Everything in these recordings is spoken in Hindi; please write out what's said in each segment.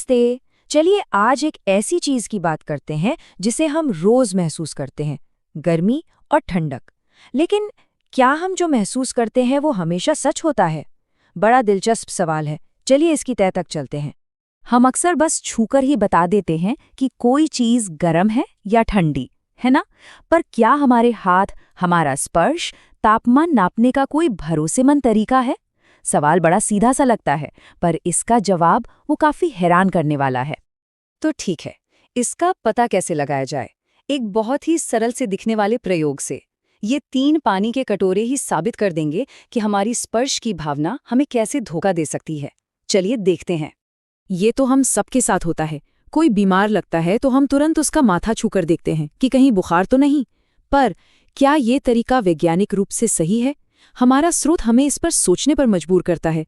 नमस्ते। चलिए आज एक ऐसी चीज की बात करते हैं जिसे हम रोज महसूस करते हैं, गर्मी और ठंडक। लेकिन क्या हम जो महसूस करते हैं वो हमेशा सच होता है? बड़ा दिलचस्प सवाल है। चलिए इसकी तह तक चलते हैं। हम अक्सर बस छूकर ही बता देते हैं कि कोई चीज गर्म है या ठंडी, है ना? पर क्या हमारे हाथ, हमारा स्पर्श, तापमान नापने का कोई भरोसेमंद तरीका है? सवाल बड़ा सीधा सा लगता है, पर इसका जवाब वो काफी हैरान करने वाला है। तो ठीक है, इसका पता कैसे लगाया जाए? एक बहुत ही सरल से दिखने वाले प्रयोग से। ये 3 पानी के कटोरे ही साबित कर देंगे कि हमारी स्पर्श की भावना हमें कैसे धोखा दे सकती है। चलिए देखते हैं। ये तो हम सबके साथ होता है। कोई बीमार लगता है तो हम तुरंत उसका माथा छूकर देखते हैं कि कहीं बुखार तो नहीं। पर क्या ये तरीका वैज्ञानिक रूप से सही है? हमारा स्रोत हमें इस पर सोचने पर मजबूर करता है।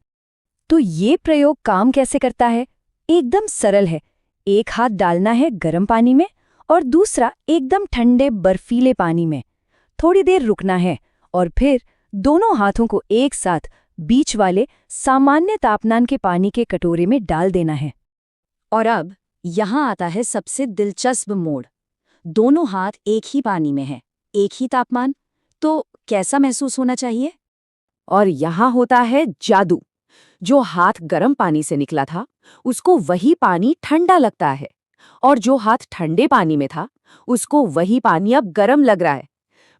तो ये प्रयोग काम कैसे करता है? एकदम सरल है। एक हाथ डालना है गर्म पानी में और दूसरा एकदम ठंडे बर्फीले पानी में। थोड़ी देर रुकना है और फिर दोनों हाथों को एक साथ बीच वाले सामान्य तापमान के पानी के कटोरे में डाल देना है। और अब यहाँ आता है सबसे दिलचस्प मोड़। दोनों हाथ एक ही पानी में हैं, एक ही तापमान। तो कैसा महसूस होना चाहिए? और यहाँ होता है जादू। जो हाथ गर्म पानी से निकला था, उसको वही पानी ठंडा लगता है, और जो हाथ ठंडे पानी में था, उसको वही पानी अब गर्म लग रहा है।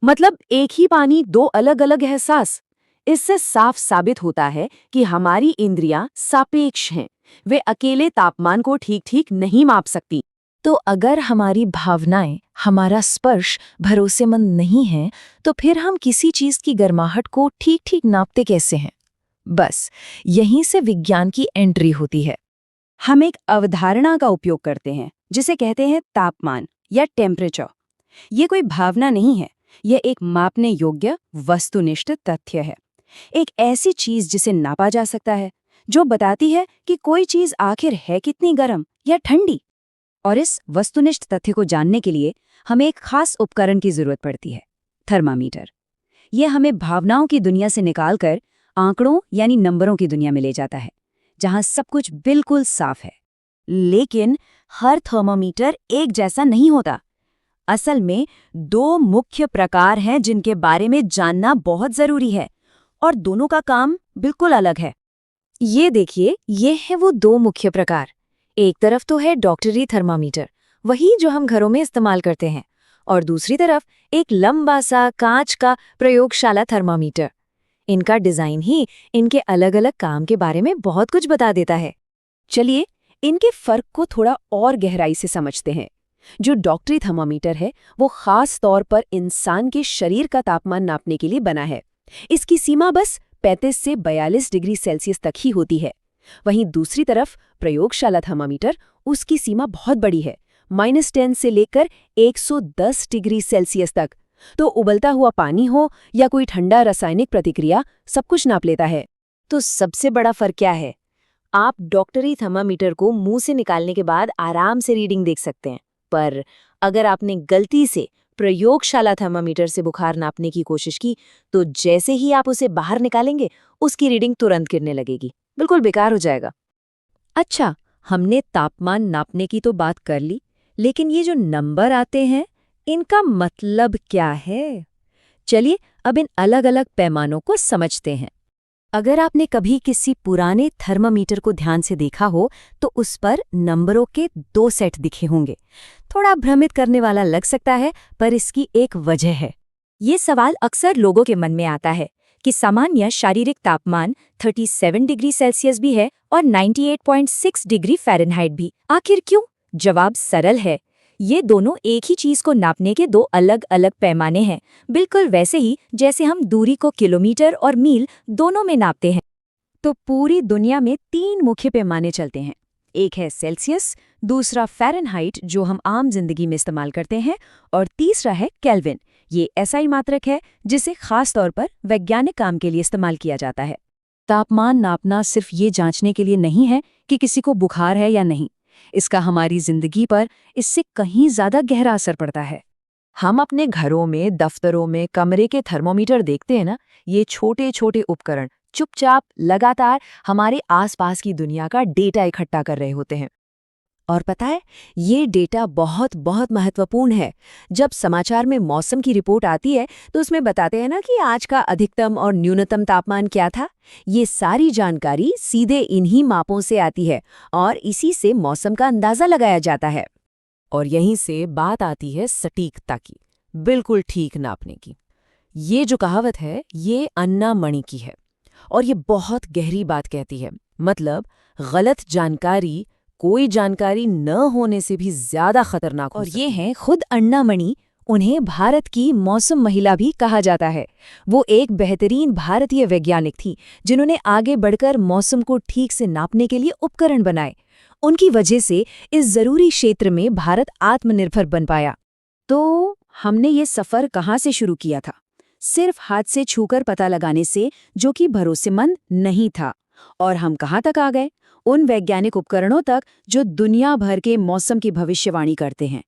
मतलब एक ही पानी, दो अलग अलग एहसास। इससे साफ साबित होता है कि हमारी इंद्रियां सापेक्ष हैं। वे अकेले तापमान को ठीक ठीक नहीं माप सकती। तो अगर हमारी भावनाएं, हमारा स्पर्श भरोसेमंद नहीं है, तो फिर हम किसी चीज की गर्माहट को ठीक ठीक नापते कैसे हैं? बस यहीं से विज्ञान की एंट्री होती है। हम एक अवधारणा का उपयोग करते हैं जिसे कहते हैं तापमान या टेम्परेचर। ये कोई भावना नहीं है, यह एक मापने योग्य वस्तुनिष्ठ तथ्य है। एक ऐसी चीज जिसे नापा जा सकता है, जो बताती है कि कोई चीज आखिर है कितनी गर्म या ठंडी। और इस वस्तुनिष्ठ तथ्य को जानने के लिए हमें एक खास उपकरण की जरूरत पड़ती है, थर्मामीटर। यह हमें भावनाओं की दुनिया से निकालकर आंकड़ों यानी नंबरों की दुनिया में ले जाता है, जहां सब कुछ बिल्कुल साफ है। लेकिन हर थर्मामीटर एक जैसा नहीं होता। असल में 2 मुख्य प्रकार हैं जिनके बारे में जानना बहुत जरूरी है, और दोनों का काम बिल्कुल अलग है। ये देखिए, ये है वो 2 मुख्य प्रकार। एक तरफ तो है डॉक्टरी थर्मामीटर, वही जो हम घरों में इस्तेमाल करते हैं, और दूसरी तरफ एक लंबा सा कांच का प्रयोगशाला थर्मामीटर। इनका डिजाइन ही इनके अलग अलग काम के बारे में बहुत कुछ बता देता है। चलिए इनके फर्क को थोड़ा और गहराई से समझते हैं। जो डॉक्टरी थर्मामीटर है, वो खास तौर पर इंसान के शरीर का तापमान नापने के लिए बना है। इसकी सीमा बस 35 से 42 डिग्री सेल्सियस तक ही होती है। वहीं दूसरी तरफ प्रयोगशाला थर्मामीटर, उसकी सीमा बहुत बड़ी है, -10 से लेकर 110 डिग्री सेल्सियस तक। तो उबलता हुआ पानी हो या कोई ठंडा रासायनिक प्रतिक्रिया, सब कुछ नाप लेता है। तो सबसे बड़ा फर्क क्या है? आप डॉक्टरी थर्मामीटर को मुंह से निकालने के बाद आराम से रीडिंग देख सकते हैं, पर अगर आपने गलती से प्रयोगशाला थर्मामीटर से बुखार नापने की कोशिश की, तो जैसे ही आप उसे बाहर निकालेंगे, उसकी रीडिंग तुरंत गिरने लगेगी, बिल्कुल बेकार हो जाएगा। अच्छा, हमने तापमान नापने की तो बात कर ली, लेकिन ये जो नंबर आते हैं, इनका मतलब क्या है? चलिए अब इन अलग अलग पैमानों को समझते हैं। अगर आपने कभी किसी पुराने थर्मामीटर को ध्यान से देखा हो, तो उस पर नंबरों के 2 सेट दिखे होंगे। थोड़ा भ्रमित करने वाला लग सकता है, पर इसकी एक वजह है। ये सवाल अक्सर लोगों के मन में आता है कि सामान्य शारीरिक तापमान 37 डिग्री सेल्सियस भी है और 98.6 डिग्री फ़ारेनहाइट भी। आखिर क्यों? जवाब सरल है। ये दोनों एक ही चीज को नापने के 2 अलग अलग पैमाने हैं, बिल्कुल वैसे ही जैसे हम दूरी को किलोमीटर और मील दोनों में नापते हैं। तो पूरी दुनिया में 3 मुख्य पैमाने चलते हैं। एक है सेल्सियस, दूसरा फ़ारेनहाइट जो हम आम जिंदगी में इस्तेमाल करते हैं, और तीसरा है केल्विन। ये ऐसा ही मात्रक है जिसे खास तौर पर वैज्ञानिक काम के लिए इस्तेमाल किया जाता है। तापमान नापना सिर्फ ये जांचने के लिए नहीं है कि किसी को बुखार है या नहीं। इसका हमारी जिंदगी पर इससे कहीं ज्यादा गहरा असर पड़ता है। हम अपने घरों में, दफ्तरों में, कमरे के थर्मोमीटर देखते हैं ना, ये छोटे छोटे उपकरण चुपचाप लगातार हमारे आसपास की दुनिया का डेटा इकट्ठा कर रहे होते हैं। और पता है, ये डेटा बहुत बहुत महत्वपूर्ण है। जब समाचार में मौसम की रिपोर्ट आती है तो उसमें बताते हैं ना कि आज का अधिकतम और न्यूनतम तापमान क्या था। ये सारी जानकारी सीधे इन्हीं मापों से आती है और इसी से मौसम का अंदाजा लगाया जाता है। और यहीं से बात आती है सटीकता की, बिल्कुल ठीक नापने की। ये जो कहावत है ये अन्ना मणि की है और ये बहुत गहरी बात कहती है। मतलब गलत जानकारी कोई जानकारी न होने से भी ज्यादा खतरनाक हो और सकती ये हैं खुद अन्ना मणि। उन्हें भारत की मौसम महिला भी कहा जाता है। वो एक बेहतरीन भारतीय वैज्ञानिक थी जिन्होंने आगे बढ़कर मौसम को ठीक से नापने के लिए उपकरण बनाए। उनकी वजह से इस जरूरी क्षेत्र में भारत आत्मनिर्भर बन पाया। तो हमने ये सफर कहाँ से शुरू किया था? सिर्फ हाथ से छूकर पता लगाने से, जो कि भरोसेमंद नहीं था। और हम कहाँ तक आ गए? उन वैज्ञानिक उपकरणों तक जो दुनिया भर के मौसम की भविष्यवाणी करते हैं।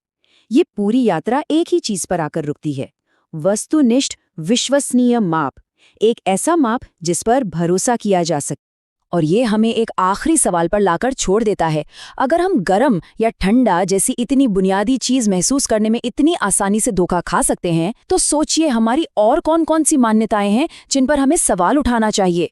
ये पूरी यात्रा एक ही चीज पर आकर रुकती है, वस्तुनिष्ठ विश्वसनीय माप। एक ऐसा माप जिस पर भरोसा किया जा सके। और ये हमें एक आखिरी सवाल पर लाकर छोड़ देता है। अगर हम गर्म या ठंडा जैसी इतनी बुनियादी चीज महसूस करने में इतनी आसानी से धोखा खा सकते हैं, तो सोचिए हमारी और कौन कौन सी मान्यताएं हैं जिन पर हमें सवाल उठाना चाहिए।